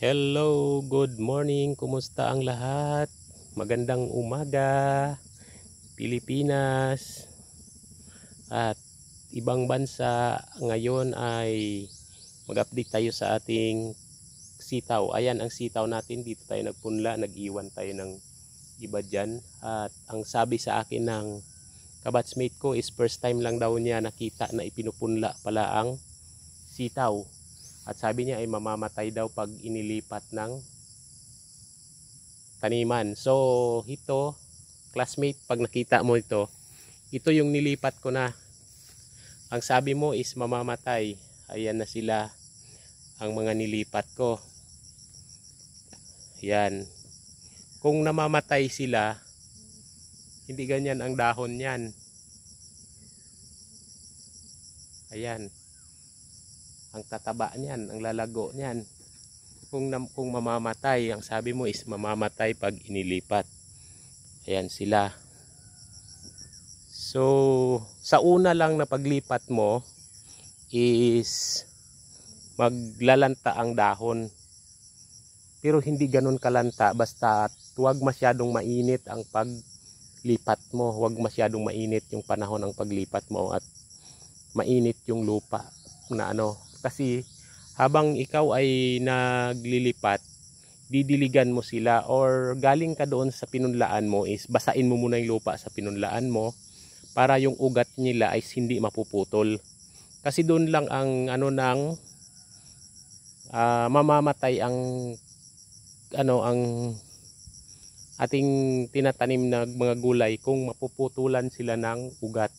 Hello, good morning. Kumusta ang lahat? Magandang umaga, Pilipinas at ibang bansa. Ngayon ay mag-update tayo sa ating sitaw. Ayan ang sitaw natin. Dito tayo nagpunla, nag-iwan tayo ng iba dyan. At ang sabi sa akin ng kabatsmate ko is first time lang daw niya nakita na ipinupunla pala ang sitaw. At sabi niya ay mamamatay daw pag inilipat ng taniman. So ito, classmate, pag nakita mo ito yung nilipat ko na. Ang sabi mo is mamamatay. Ayan na sila ang mga nilipat ko. Yan. Kung namamatay sila, hindi ganyan ang dahon niyan. Ayan. Ang tataba niyan, ang lalago niyan. Kung mamamatay, ang sabi mo is mamamatay pag inilipat. Ayan sila. So, sa una lang na paglipat mo is maglalanta ang dahon. Pero hindi ganun kalanta, basta huwag masyadong mainit ang paglipat mo. Huwag masyadong mainit yung panahon ng paglipat mo at mainit yung lupa na kasi habang ikaw ay naglilipat, didiligan mo sila or galing ka doon sa pinunlaan mo is basain mo muna yung lupa sa pinunlaan mo para yung ugat nila ay hindi mapuputol. Kasi doon lang ang mamamatay ang ang ating tinatanim na mga gulay kung mapuputulan sila ng ugat.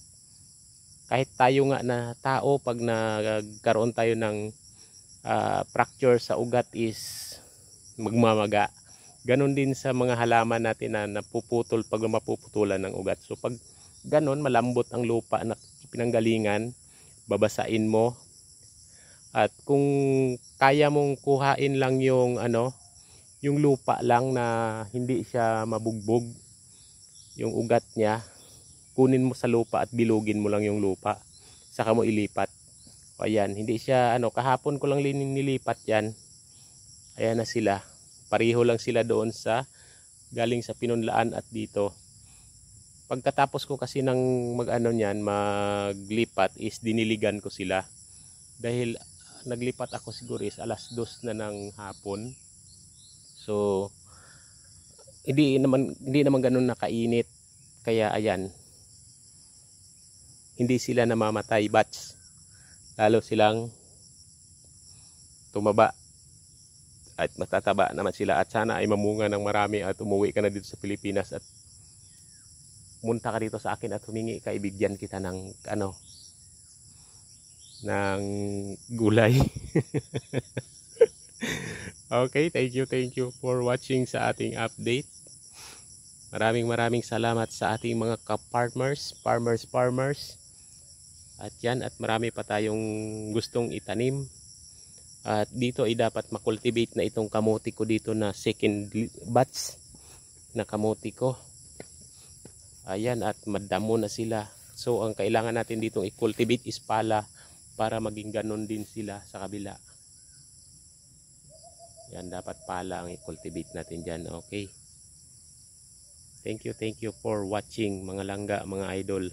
Kahit tayo nga na tao, pag nagkaroon tayo ng fracture sa ugat is magmamaga. Ganon din sa mga halaman natin na napuputol pag mapuputulan ng ugat. So pag ganon, malambot ang lupa na pinanggalingan, babasain mo. At kung kaya mong kuhain lang yung yung lupa lang na hindi siya mabugbog yung ugat niya, kunin mo sa lupa at bilugin mo lang yung lupa, saka mo ilipat. O ayan, hindi siya kahapon ko lang nilipat yan. Ayan na sila, pareho lang sila doon sa galing sa pinunlaan at dito. Pagkatapos ko kasi ng maglipat is diniligan ko sila dahil naglipat ako siguro is alas 2 na ng hapon. So hindi naman ganun nakainit, kaya ayan, hindi sila namamatay, batch lalo silang tumaba at matataba naman sila. At sana ay mamunga ng marami at umuwi ka na dito sa Pilipinas at munta ka dito sa akin at humingi ka, ibigyan kita ng ng gulay. Okay, thank you for watching sa ating update. Maraming salamat sa ating mga farmers. At yan, at marami pa tayong gustong itanim. At dito ay dapat makultivate na itong kamote ko dito na second batch na kamote ko. Ayan, at madamo na sila. So ang kailangan natin ditong i-cultivate is pala para maging ganon din sila sa kabila. Yan, dapat pala ang i-cultivate natin dyan. Okay. Thank you for watching mga langga, mga idol.